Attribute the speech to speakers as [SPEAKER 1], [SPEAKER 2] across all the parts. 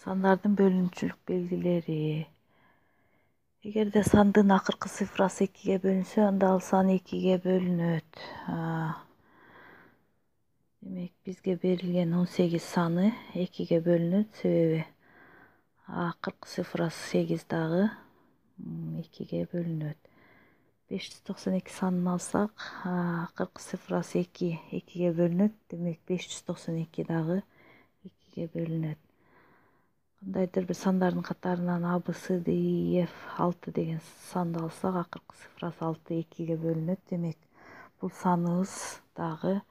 [SPEAKER 1] Sandардын бөлүнчүлүк белгилери. Эгерде сандын акыркы цифрасы 2-ге бөлүнсө, анда ал сан 2-ге бөлүнөт. Демек, бизге берилген 18 саны 2-ге бөлүнөт, себеби акыркы цифрасы 8 дагы 2-ге бөлүнөт. 592 санын алсак, акыркы цифрасы 2-ге бөлүнөт, демек 592 дагы 2-ге бөлүнөт. Кандайдыр бир сандардын катарынан A, B, C, D, E, F 6 деген санды алсак, акыркы цифрасы 6 2-ге бөлүнөт. Демек, бул саныбыз дагы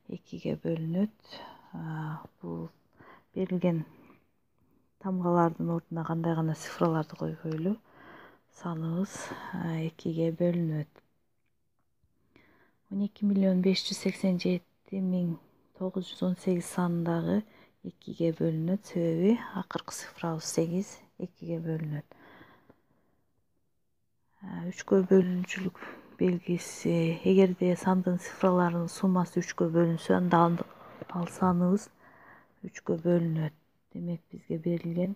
[SPEAKER 1] 2-ге бөлүнөт. Бул берилген тамгалардын ордуна кандай гана цифраларды койбойлу, саныбыз 2-ге бөлүнөт. 12.587.918 санындагы 2-ге бөлүнөт, себеби акыркы цифрабыз 8 2-ге бөлүнөт. 3-кө бөлүнчүлүк белгиси. Эгерде сандын цифраларынын суммасы 3-кө бөлүнсө, анда ал саныбыз 3-кө бөлүнөт. Демек, бизге берилген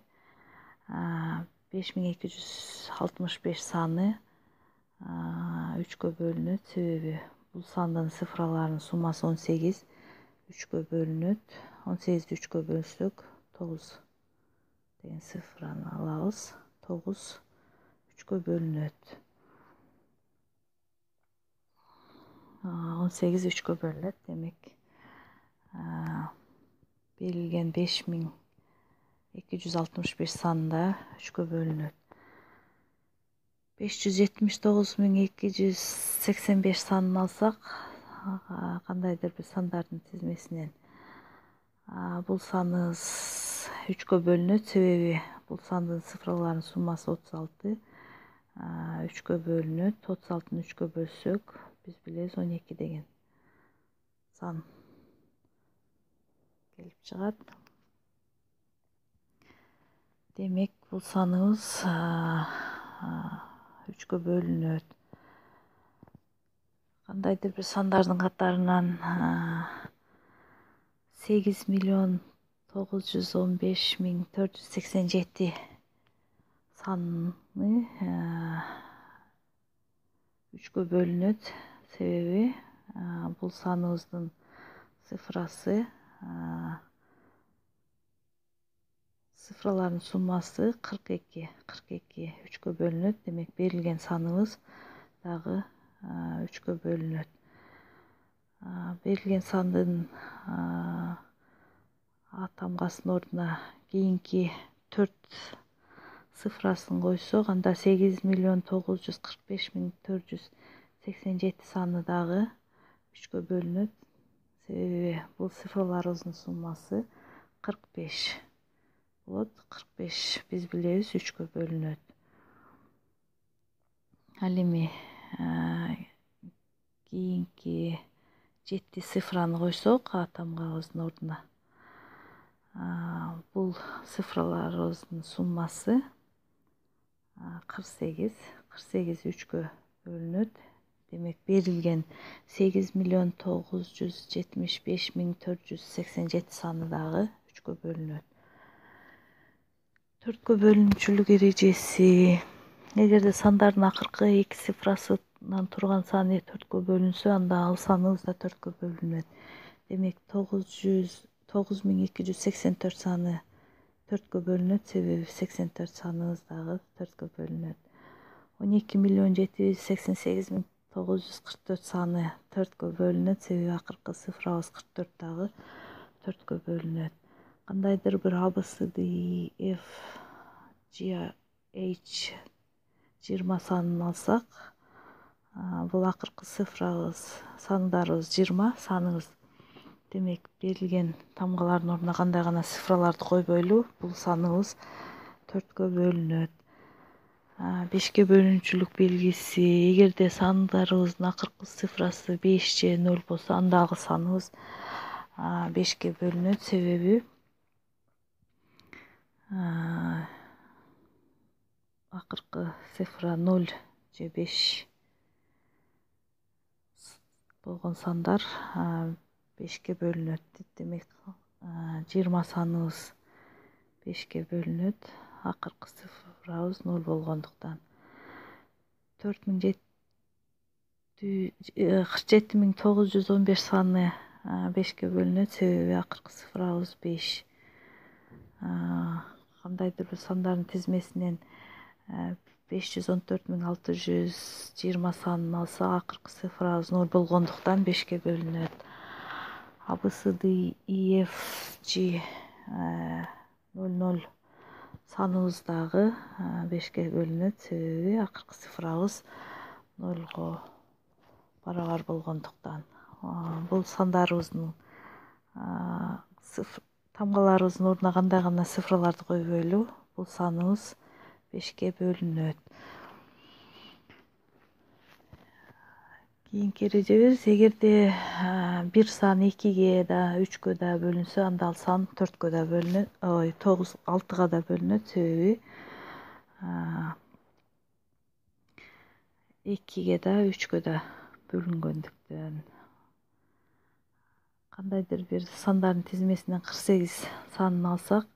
[SPEAKER 1] 5265 саны 3-кө бөлүнөт, себеби бул сандын цифраларынын суммасы 18 3-кө бөлүнөт. 18-ди 3-кө бөлсөк 9 деген цифраны алабыз. 9 3-кө бөлүнөт. 18 3-кө бөлүнөт. Демек, берилген 5265 санында 3-кө бөлүнөт. 579.285 санын алсак, кандайдыр бир сандардын тизмесинен, бул саныбыз 3-кө бөлүнөт, себеби бул сандын цифраларынын суммасы 36. 3-кө бөлүнөт. 36-ны 3-кө бөлсөк, биз билебиз 12 деген сан келип чыгат. Демек, бул саныбыз 3-кө бөлүнөт. Кандайдыр бир сандардын катарынан 8.915.487 саны 3-кө бөлүнөт, себеби бул саныбыздын цифрасы цифраларынын суммасы 42. 42 3-кө бөлүнөт. Демек, берилген саныбыз дагы 3-кө бөлүнөт. Берилген сандын А тамгасынын ордуна кийинки 4 цифрасын койсок, анда 8.945.487 саны дагы 3-кө бөлүнөт, себеби бул цифраларыбыздын суммасы 45 болот. 45 биз билебиз 3-кө бөлүнөт. Ал эми кийинки 7 цифраны койсок А тамгабыздын ордуна, бул цифраларыбыздын суммасы 48. 48 3-кө бөлүнөт. Демек, берилген 8.975.487 саны дагы 3-кө бөлүнөт. 4-кө бөлүнчүлүк эрежеси. Эгерде сандардын акыркы 2 цифрасынан турган саны 4-кө бөлүнсө, анда ал саныбыз да 4-кө бөлүнөт. Демек, 9284 саны 4-кө бөлүнөт, себеби 84 саныбыз дагы 4-кө бөлүнөт. 12.788.944 саны 4-кө бөлүнөт, себеби акыркы цифрабыз 44 дагы 4-кө бөлүнөт. Кандайдыр бир A, B, C, D, E, F, G, H 20 санын алсак, бул акыркы цифрабыз, сандарыбыз 20 саныбыз. Демек, берилген тамгалардын ордуна кандай гана цифраларды койбойлу, бул саныбыз 4-кө бөлүнөт. 5-ке бөлүнчүлүк белгиси. Эгерде сандарыбыздын акыркы цифрасы 5 же 0 болсо, андагы саныбыз 5-ке бөлүнөт, себеби акыркы цифра 0 же 5 болгон сандар 5-ке бөлүнөт. Демек, 20 саныбыз 5'ke bölünөt. Акыркы цифрабыз 0 болгондуктан 47915 саны 5'ke бөлүнөт. Себеби акыркы цифрабыз 5. Кандайдыр бир сандардын тизмесинен 514620 санын алса, акыркы цифрабыз 0 болгондуктан 5'ke бөлүнөт. ABCD EFG 00 саныбыз дагы 5'ke бөлүнөт. Себеби акыркы цифрабыз 0го барабар болгондуктан. Бул сандарыбыздын тамгаларыбыздын ордуна кандай гана цифраларды койбойлу, бул саныбыз 5'ke бөлүнөт. Кийинки эрежебиз, эгерде бир сан 2'ге да 3'кө да бөлүнсө, анда ал сан 4'кө да бөлүнөт, 6'га да бөлүнөт. Себеби 2'ге да 3'кө да бөлүнгөндүктөн. Кандайдыр бир сандардын тизмесинен 48 санын алсак,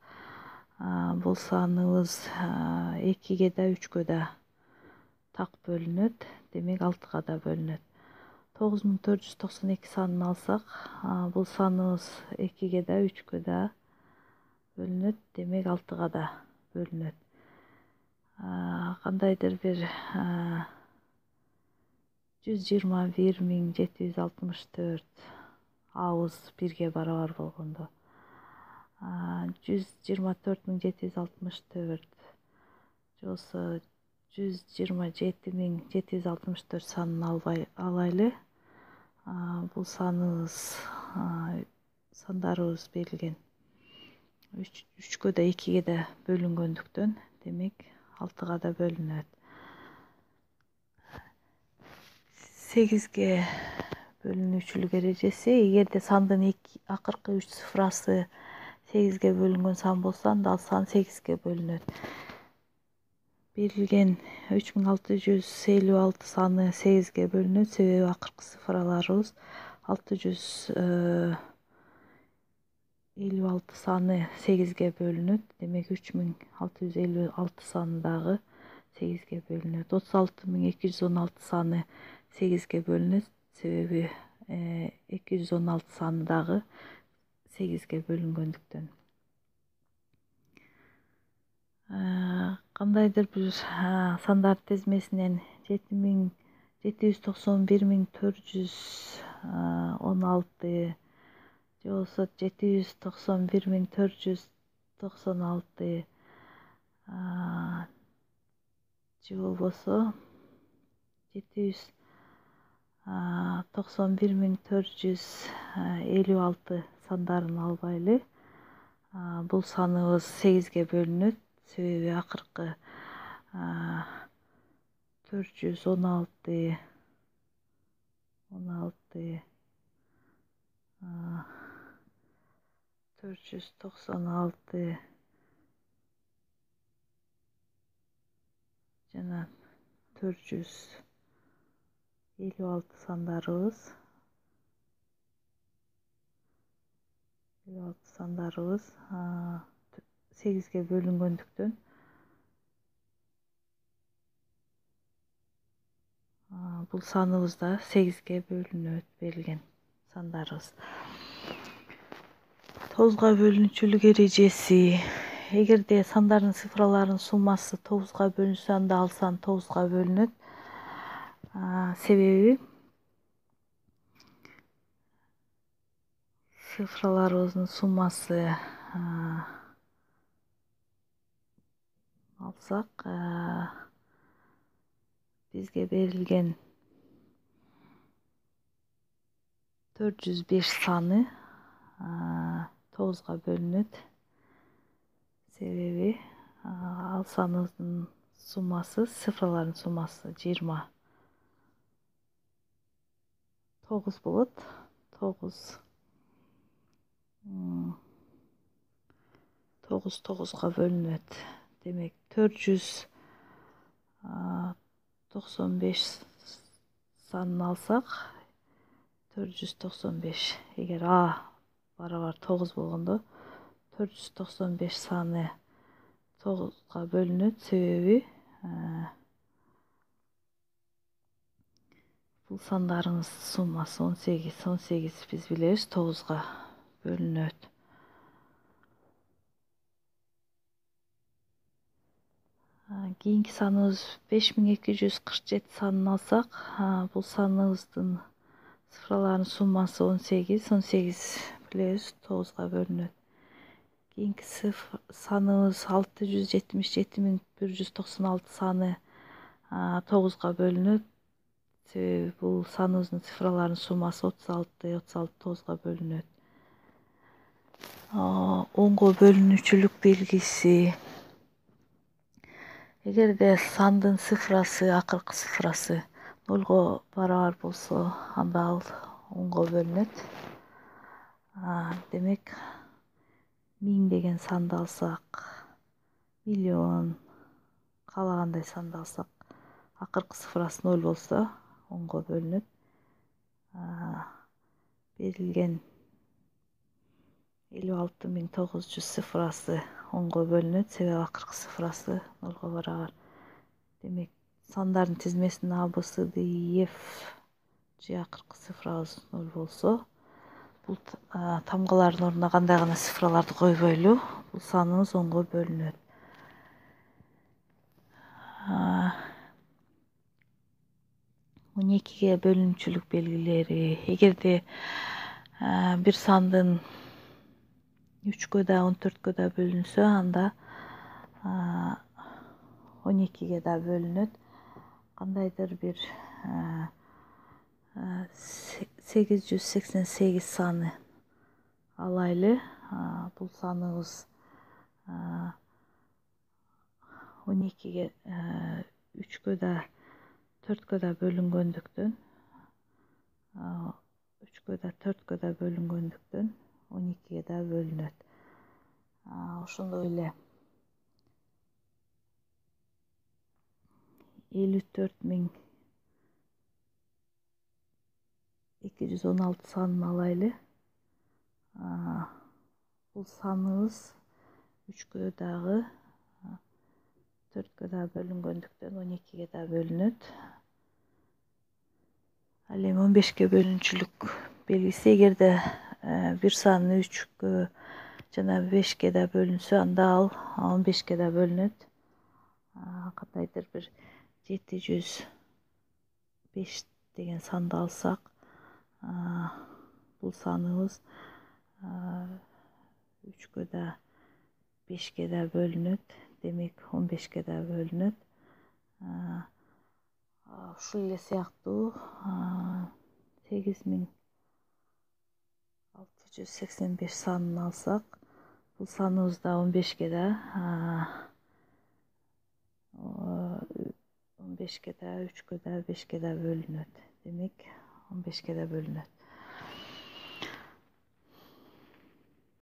[SPEAKER 1] бул саныбыз 2'ге да 3'кө да так бөлүнөт. Демек 6'га да бөлүнөт. 9492 санын алсак, бул саныбыз 2'ге да 3'кө да бөлүнөт. Демек 6'га да бөлүнөт. Кандайдыр бир 121764 абыз 1'ге барабар болгондо 124764 же болсо 127764 санын алайлы. Бул сандарыбыз берилген 3'кө да 2'ге да бөлүнгөндүктөн, демек 6'га да бөлүнөт. 8'ге бөлүнүүчүлүк эрежеси, эгерде сандын акыркы 3 цифрасы 8'ге бөлүнгөн сан болсо, анда ал сан 8'ге бөлүнөт. Берилген 3656 саны 8'ге бөлүнөт. Себеби акыркы цифраларыбыз 656 саны 8'ге бөлүнөт. Демек 3656 саны дагы 8'ге бөлүнөт. 36216 саны 8'ге бөлүнөт. Себеби 216 саны дагы 8'ге бөлүнгөндүктөн. Кандайдыр бир сандар тизмесинен 791416 же болсо 791496 же болбосо 791456 сандарын албайлы. Бул саныбыз 8'ге бөлүнөт. Себеби акыркы 416 жана 456 сандарыбыз 8'ге бөлүнгөндүктөн бул саныбыз да 8'ге бөлүнөт, берилген сандарыбыз. 9'га бөлүнүүчүлүк эрежеси, эгерде сандардын цифраларынын суммасы 9'га бөлүнсө, анда ал сан 9'га бөлүнөт. Себеби цифраларыбыздын суммасы алсак, бизге берилген 405 саны 9'га бөлүнөт. Себеби ал саныбыздын суммасы, цифралардын суммасы 29 болот. 9 9'га бөлүнөт. Демек 495 санын алсак, 495, эгер А барабар 9 болгондо 495 sаны 9'a bölünөт. Себеби бул сандарыңыз суммасы 18. 18 биз билебиз 9'a bölünөт. Кийинки саныбыз 5247 санын алсак, бул саныбыздын цифраларынын суммасы 18. 18 билебиз 9'a bölünөт. Кийинки саныбыз 677196 саны 9'a bölünөт. Себеби бул саныбыздын цифраларынын суммасы 36. 36 9'a bölünөт. Онго бөлүнүүчүлүк белгиси. Эгерде сандын цифрасы, акыркы цифрасы 0'го барабар болсо, анда ал онго бөлүнөт. Демек 1000 деген санды алсак, миллион, каалагандай санды алсак, акыркы цифрасы 0 болсо, онго бөлүнөт. Берилген 56900 цифрасы онго бөлүнөт, себеби акыркы цифрасы 0'го барабар. Демек сандардын тизмесинин A, B, C, D, E, F же акыркы цифрабыз 0 болсо, бул тамгалардын ордуна кандай гана цифраларды койбойлу, бул саныбыз онго бөлүнөт. 12'ге бөлүнүүчүлүк белгилери. Эгерде бир сандын 3'кө да 14'кө да бөлүнсө, анда 12'ге да бөлүнөт. Кандайдыр бир 888 саны алайлы. Бул саныбыз 12'ге 3'кө да 4'кө да бөлүнгөндүктөн, 3'кө да 4'кө да бөлүнгөндүктөн 12'ге да бөлүнөт. Ошондой эле 54216 санын алайлы. Бул саныбыз 3'кө дагы 4'кө да бөлүнгөндүктөн 12'ге да бөлүнөт. Ал эми 15'ке бөлүнүүчүлүк белгиси. Эгерде бир сан 3'кө жана 5'ке да бөлүнсө, анда ал 15'ке да бөлүнөт. Кандайдыр бир 705 деген санды алсак, бул саныбыз 3'кө да 5'ке да бөлүнөт. Демек 15'ке да бөлүнөт. Ушул эле сыяктуу 8685 санын алсак, бул саныбыз да 15'ке да 3'кө да 5'ке да бөлүнөт. Демек 15'ке да бөлүнөт.